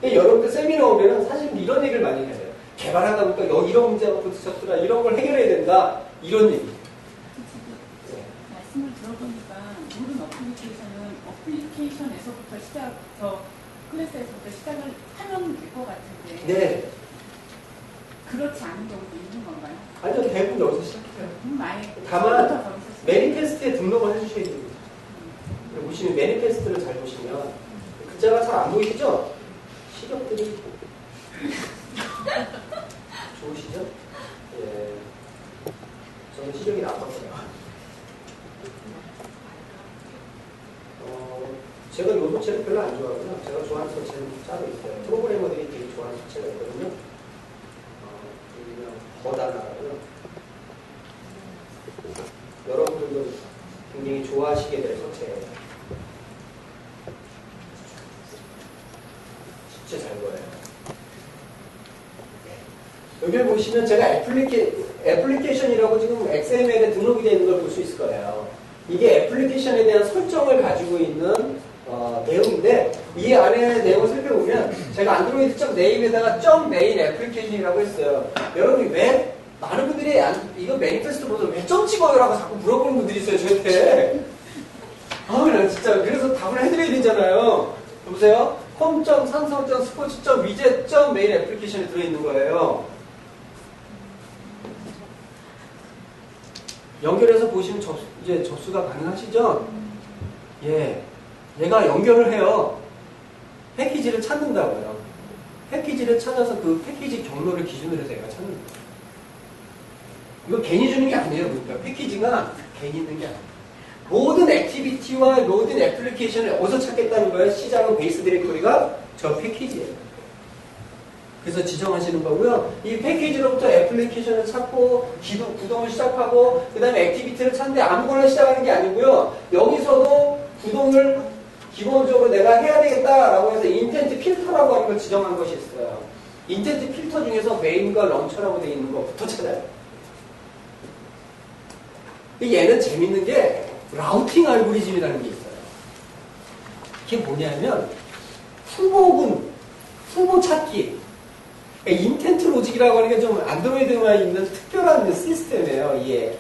여러분들 세미나 오면은 사실 이런 얘기를 많이 해요. 개발하다 보니까 이런 문제가 부딪혔더라. 이런 걸 해결해야 된다. 이런 얘기. 네. 말씀을 들어보니까 모든 어플리케이션에서부터 클래스에서부터 시작을 하면 될 것 같은데. 네. 그렇지 않은 경우도 있는 건가요? 아니요, 대부분 여기서 시작해요. 많이. 다만 매니페스트에 등록을 해주셔야 됩니다. 보시면 매니페스트를 잘 보시면 글자가 잘 안 보이시죠? 시력들이 좋으시죠? 예. 저는 시력이 나빴어요. 제가 요 소체를 별로 안 좋아하고요. 제가 좋아하는 소체는 따로 있어요. 프로그래머들이 되게 좋아하는 소체가 있거든요. 그냥 버다나라고요. 여러분들도 굉장히 좋아하시게 될 소체예요. 진짜 잘 보여요. 여기 보시면 제가 애플리케이션이라고 지금 XML에 등록이 되어 있는 걸 볼 수 있을 거예요. 이게 애플리케이션에 대한 설정을 가지고 있는 내용인데 이 안에 내용을 살펴보면 제가 android.name에다가 .main 애플리케이션이라고 했어요. 여러분이 왜 많은 분들이 이거 매니페스트 보면서 왜 점 찍어요? 라고 자꾸 물어보는 분들이 있어요. 저한테. 나 진짜 그래서 답을 해드려야 되잖아요. 보세요. 홈.상성.스포츠.위젯.메인 애플리케이션에 들어있는 거예요. 연결해서 보시면 이제 접수가 가능하시죠? 예. 얘가 연결을 해요. 패키지를 찾는다고요. 패키지를 찾아서 그 패키지 경로를 기준으로 해서 얘가 찾는 거예요. 이거 괜히 주는 게 아니에요. 그러니까 패키지가 괜히 있는 게 아니에요. 모든 액티비티와 모든 애플리케이션을 어디서 찾겠다는 거예요? 시작은 베이스 디렉토리가 저 패키지예요. 그래서 지정하시는 거고요. 이 패키지로부터 애플리케이션을 찾고 구동을 시작하고 그 다음에 액티비티를 찾는데 아무거나 시작하는 게 아니고요. 여기서도 구동을 기본적으로 내가 해야 되겠다라고 해서 인텐트 필터라고 하는 걸 지정한 것이 있어요. 인텐트 필터 중에서 메인과 런처라고 되어 있는 것부터 찾아요. 얘는 재밌는 게 라우팅 알고리즘이라는 게 있어요. 이게 뭐냐면 후보 찾기. 인텐트 로직이라고 하는 게 좀 안드로이드만 있는 특별한 시스템이에요. 이게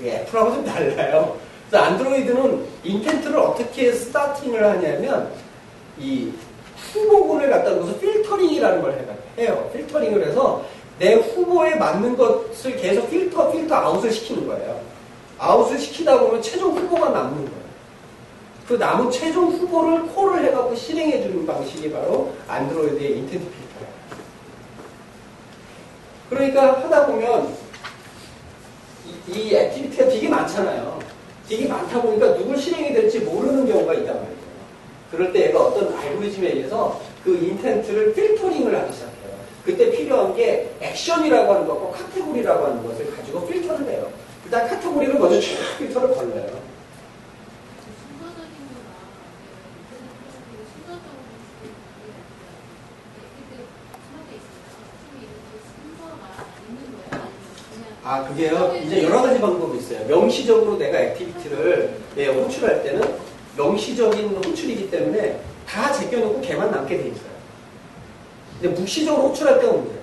애플하고 좀 달라요. 그래서 안드로이드는 인텐트를 어떻게 스타팅을 하냐면 이 후보군을 갖다 놓고서 필터링이라는 걸 해요. 필터링을 해서 내 후보에 맞는 것을 계속 필터 아웃을 시키는 거예요. 아웃을 시키다 보면 최종 후보가 남는 거예요. 그 남은 최종 후보를 콜을 해갖고 실행해 주는 방식이 바로 안드로이드의 인텐트 필터예요. 그러니까 하다 보면 이 액티비티가 되게 많잖아요. 되게 많다 보니까 누굴 실행이 될지 모르는 경우가 있단 말이에요. 그럴 때 얘가 어떤 알고리즘에 의해서 그 인텐트를 필터링을 하기 시작해요. 그때 필요한 게 액션이라고 하는 것과 카테고리라고 하는 것을 가지고 필터를 해요. 일단 카테고리를 먼저 쭉 필터를 걸려요. 그게요. 이제 여러 가지 방법이 있어요. 명시적으로 내가 액티비티를 호출할 때는 명시적인 호출이기 때문에 다 제껴놓고 걔만 남게 돼 있어요. 근데 묵시적으로 호출할 때는 문제예요.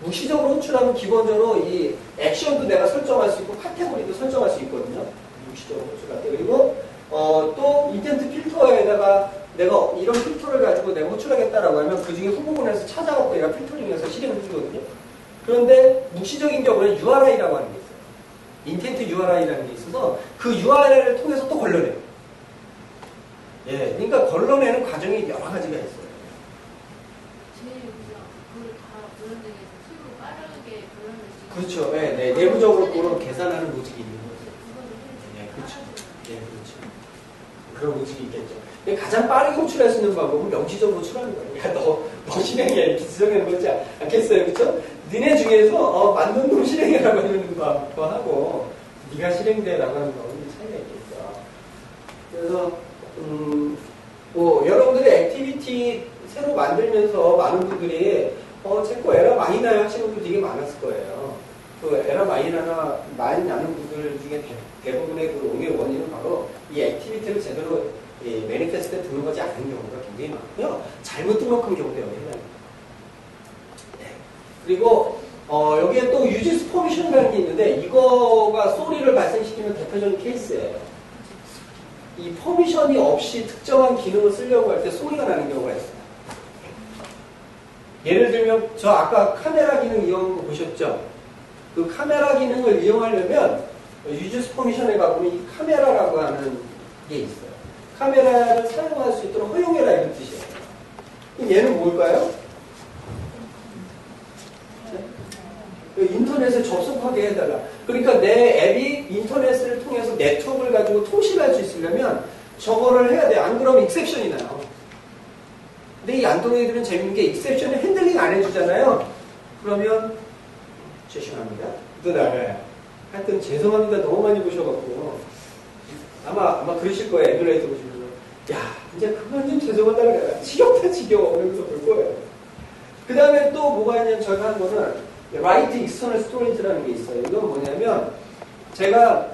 묵시적으로 호출하면 기본적으로 이 액션도 내가 설정할 수 있고 카테고리도 설정할 수 있거든요. 묵시적으로 호출할 때. 그리고 또 인텐트 필터에다가 내가 이런 필터를 가지고 내가 호출하겠다라고 하면 그 중에 후보군에서 찾아갖고 얘가 필터링해서 실행을 해주거든요. 그런데 묵시적인 경우는 URI라고 하는 게 있어요. 인텐트 URI라는 게 있어서 그 URI를 통해서 또 걸러내요. 예, 그러니까 걸러내는 과정이 여러 가지가 있어요. 그렇죠. 네, 네, 내부적으로 그런 계산하는 로직이 있는 거죠. 네, 그렇죠. 네, 그렇죠. 그런 로직이 있겠죠. 근데 가장 빠르게 호출할 수 있는 방법은 명시적으로 호출하는 거예요. 야, 너 실행해. 이렇게 지정해 놓지 않겠어요. 그렇죠? 너네 중에서 만든 놈 실행해라고 하는 거 하고 네가 실행돼라고 하는 거는 차이가 있겠죠. 그래서 여러분들이 액티비티 새로 만들면서 많은 분들이 자꾸 에러 많이 나요 하시는 분들 되게 많았을 거예요. 그 에러 많이 나는 분들 중에 대부분의 그 오류의 원인은 바로 이 액티비티를 제대로 매니페스트에 등록하지 않은 경우가 굉장히 많고요. 잘못 등록한 경우도 여기 해당합니다. 네. 그리고 여기에 또 유지스 퍼미션이라는 게 있는데 이거가 소리를 발생시키는 대표적인 케이스예요. 이 퍼미션이 없이 특정한 기능을 쓰려고 할 때 소리가 나는 경우가 있어요. 예를 들면 저 아까 카메라 기능 이용한 거 보셨죠? 그 카메라 기능을 이용하려면 유지스 퍼미션에 가보면 이 카메라라고 하는 게 있어요. 카메라를 사용할 수 있도록 허용해라 이런 뜻이에요. 그럼 얘는 뭘까요? 인터넷에 접속하게 해달라. 그러니까 내 앱이 인터넷을 통해서 네트워크를 가지고 통신할 수 있으려면 저거를 해야 돼. 안 그러면 익셉션이 나요. 근데 이 안드로이드는 재밌는 게 익셉션을 핸들링 안 해주잖아요. 그러면 죄송합니다. 또 나가요. 하여튼 죄송합니다. 너무 많이 보셔갖고 아마 그러실 거예요. 에뮬레이터 보시면서 야 이제 그만 좀 죄송하다 그래라. 지겹다 지겨워. 그러면서 볼 거예요. 그 다음에 또 뭐가 있냐면 저희가 한 거는 Write External Storage라는 게 있어요. 이건 뭐냐면 제가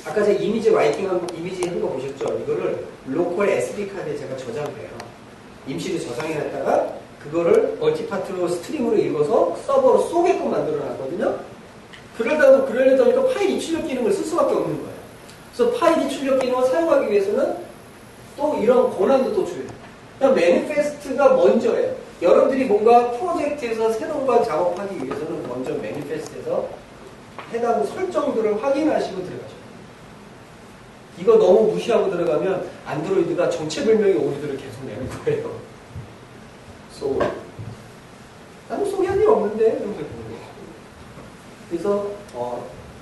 아까 제가 이미지 라이팅한 이미지 한 거 보셨죠? 이거를 로컬 SD 카드에 제가 저장을 해요. 임시로 저장해놨다가 그거를 멀티파트로 스트림으로 읽어서 서버로 쏘게끔 만들어놨거든요. 그러려다 보니까 파일 입출력 기능을 쓸 수밖에 없는 거예요. 그래서 파일 입출력 기능을 사용하기 위해서는 또 이런 권한도 또 줘요. 그냥 매니페스트가 먼저예요. 여러분들이 뭔가 프로젝트에서 새로운 걸 작업하기 위해서는 먼저 매니페스트에서 해당 설정들을 확인하시고 들어가죠. 이거 너무 무시하고 들어가면 안드로이드가 정체불명의 오류들을 계속 내는 거예요. 나는 소개한 일 없는데 그래서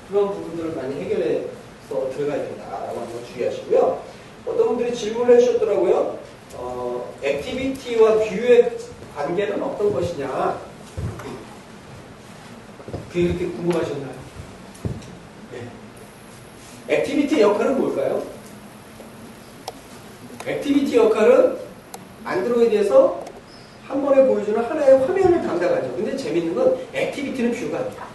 그런 부분들을 많이 해결해서 들어가야 된다라고 하는 걸 주의하시고요. 어떤 분들이 질문을 해주셨더라고요. 액티비티와 뷰의 관계는 어떤 것이냐? 그게 이렇게 궁금하셨나요? 네. 액티비티의 역할은 뭘까요? 액티비티 역할은 안드로이드에서 한 번에 보여주는 하나의 화면을 담당하죠. 근데 재밌는 건 액티비티는 뷰가 아니야.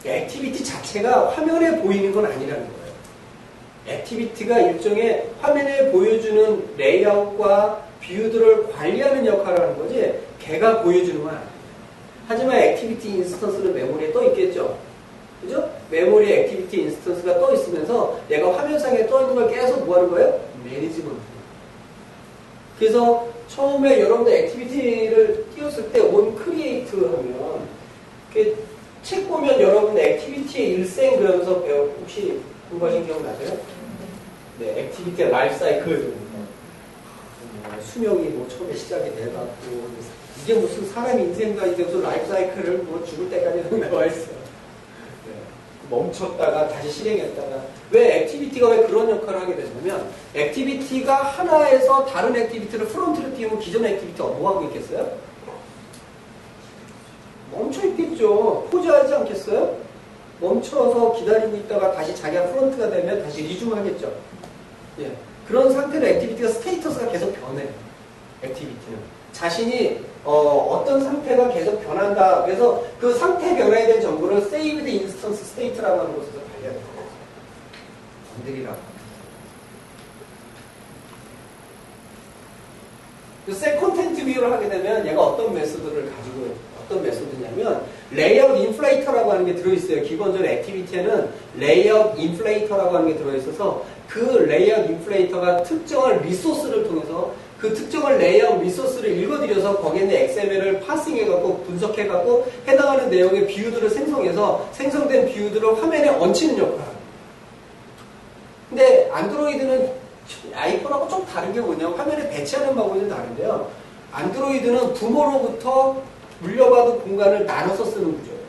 액티비티 자체가 화면에 보이는 건 아니라는 거예요. 액티비티가 일종의 화면에 보여주는 레이아웃과 뷰들을 관리하는 역할을 하는 거지 걔가 보여주는 건 아니에요. 하지만 액티비티 인스턴스는 메모리에 떠 있겠죠. 그죠? 메모리에 액티비티 인스턴스가 떠 있으면서 내가 화면상에 떠 있는 걸 계속 뭐 하는 거예요? 매니지먼트. 그래서 처음에 여러분들 액티비티를 띄웠을 때 on create 하면 책 보면 여러분 액티비티의 일생 그러면서 혹시 공부하신 기억 나세요? 네, 액티비티의 라이프 사이클. 수명이 뭐 처음에 시작이 돼갖고 이게 무슨 사람 인생과 이제 무슨 라이프 사이클을 뭐 죽을 때까지 나와 있어요. 네. 멈췄다가 다시 실행했다가 왜 액티비티가 왜 그런 역할을 하게 되냐면 액티비티가 하나에서 다른 액티비티를 프론트로 띄우면 기존 액티비티가 뭐 하고 있겠어요? 멈춰 있겠죠. 포즈하지 않겠어요? 멈춰서 기다리고 있다가 다시 자기가 프론트가 되면 다시 리줌 하겠죠. 예. 그런 상태로 액티비티가 스테이터스가 계속 변해요. 액티비티는. 자신이 어떤 상태가 계속 변한다. 그래서 그 상태 변화에 대한 정보를 Saved Instance State라고 하는 곳에서 발견해요. 건드리라고. 셀 콘텐트 비유를 하게 되면 얘가 어떤 메소드를 가지고 어떤 메소드냐면 레이아웃 인플레이터라고 하는 게 들어있어요. 기본적으로 액티비티에는 레이아웃 인플레이터라고 하는 게 들어있어서 그 레이아웃 인플레이터가 특정한 리소스를 통해서 그 특정한 레이아웃 리소스를 읽어들여서 거기에 있는 XML을 파싱해갖고 분석해갖고 해당하는 내용의 뷰들을 생성해서 생성된 뷰들을 화면에 얹히는 역할을 합니다. 근데 안드로이드는 아이폰하고 좀 다른 게 뭐냐면 화면에 배치하는 방법이 좀 다른데요. 안드로이드는 부모로부터 물려받은 공간을 나눠서 쓰는 구조예요.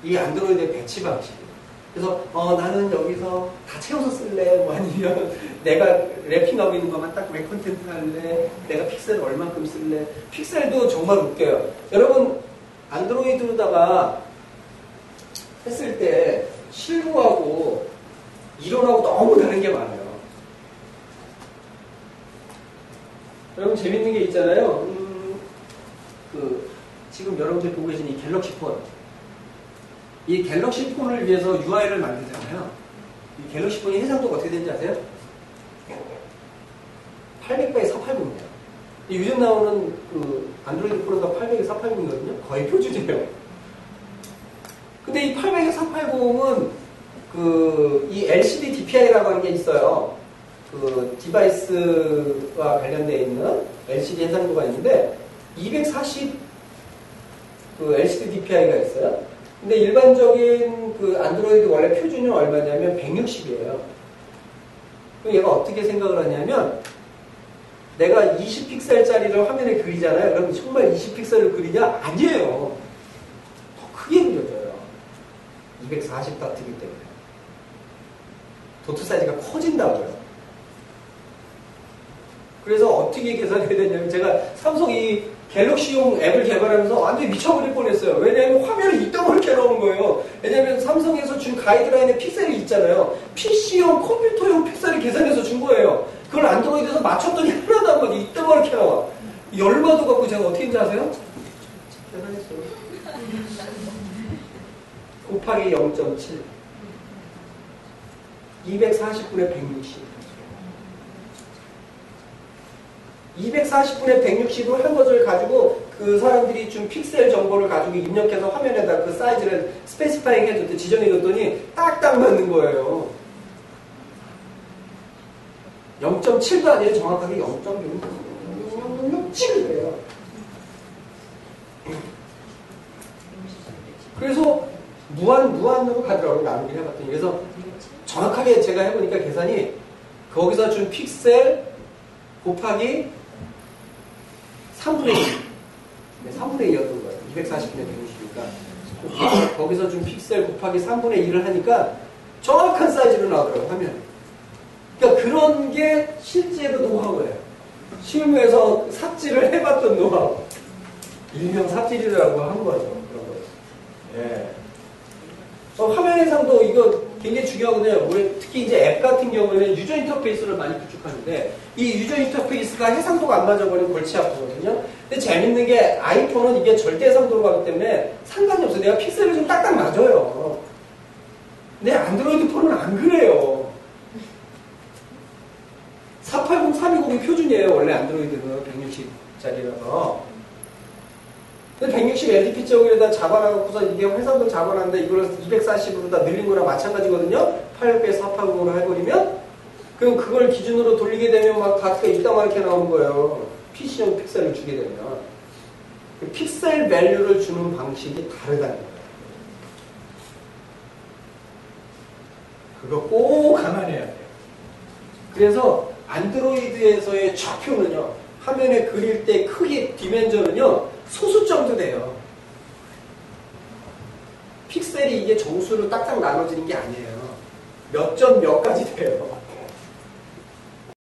이 안드로이드의 배치 방식이에요. 그래서 나는 여기서 다 채워서 쓸래. 뭐 아니면 내가 랩핑하고 있는 것만 딱 웹 콘텐츠 할래. 내가 픽셀을 얼만큼 쓸래. 픽셀도 정말 웃겨요. 여러분 안드로이드로다가 했을 때 실무하고 이론하고 너무 다른 게 많아요. 여러분 재밌는 게 있잖아요. 지금 여러분들이 보고 계신 이 갤럭시 폰. 이 갤럭시 폰을 위해서 UI를 만들잖아요. 이 갤럭시 폰이 해상도가 어떻게 되는지 아세요? 800 x 480이에요. 요즘 나오는 그 안드로이드 프로가 800 x 480이거든요. 거의 표준이에요. 근데 이 800 x 480은 이 LCD DPI라고 하는 게 있어요. 그 디바이스와 관련되어 있는 LCD 해상도가 있는데 240 그 LCD DPI가 있어요. 근데 일반적인 그 안드로이드 원래 표준이 얼마냐면 160이에요. 그럼 얘가 어떻게 생각을 하냐면 내가 20픽셀짜리를 화면에 그리잖아요. 그럼 정말 20픽셀을 그리냐? 아니에요. 더 크게 그려져요. 240 다트기 때문에. 도트 사이즈가 커진다고요. 그래서 어떻게 계산해야 되냐면 제가 삼성 이 갤럭시용 앱을 개발하면서 완전히 미쳐버릴 뻔했어요. 왜냐하면 화면이 이따만하게 나오는 거예요. 왜냐하면 삼성에서 준 가이드라인에 픽셀이 있잖아요. PC용 컴퓨터용 픽셀을 계산해서 준 거예요. 그걸 안드로이드에서 맞췄더니 하나도 안 맞아. 이따만하게 나와. 열마도 갖고 제가 어떻게 했는지 아세요? 계산했어요. 곱하기 0.7 240분의 160 240분의 160을 한 것을 가지고 그 사람들이 준 픽셀 정보를 가지고 입력해서 화면에다 그 사이즈를 스페시파잉 해줬더니 지정해줬더니 딱딱 맞는 거예요. 0.7도 아니에요. 정확하게 0.667이에요. 그래서 무한으로 가더라고요. 나누기 해봤더니. 그래서 정확하게 제가 해보니까 계산이 거기서 준 픽셀 곱하기 3분의 2. 네, 3분의 2였던 거예요. 240분의 160이니까. 거기서 준 픽셀 곱하기 3분의 2를 하니까 정확한 사이즈로 나오더라고요, 화면이. 그러니까 그런 게 실제로 노하우예요. 실무에서 삽질을 해봤던 노하우. 일명 삽질이라고 한 거죠. 그런 거죠. 예. 화면 해상도 이거 굉장히 중요하거든요. 특히 이제 앱 같은 경우에는 유저 인터페이스를 많이 구축하는데 이 유저 인터페이스가 해상도가 안 맞아버리면 골치 아프거든요. 근데 재밌는 게 아이폰은 이게 절대 해상도로 가기 때문에 상관이 없어요. 내가 픽셀을 좀 딱딱 맞아요. 근데 안드로이드 폰은 안 그래요. 480, 320이 표준이에요. 원래 안드로이드는 160짜리라서. 근데 160 LDP 쪽에다 잡아놔갖고서 이게 해상도 잡아놨는데 이걸 240으로 다 늘린 거랑 마찬가지거든요. 800에서 480으로 해버리면 그럼 그걸 기준으로 돌리게 되면 막 다트가 이따만하게 나오는 거예요. PC용 픽셀을 주게 되면. 그 픽셀 밸류를 주는 방식이 다르다는 거예요. 그거 꼭 감안해야 돼요. 그래서 안드로이드에서의 좌표는요. 화면에 그릴 때 크기 디멘전은요. 소수 정도 돼요. 픽셀이 이게 정수로 딱딱 나눠지는 게 아니에요. 몇 점 몇 가지 돼요.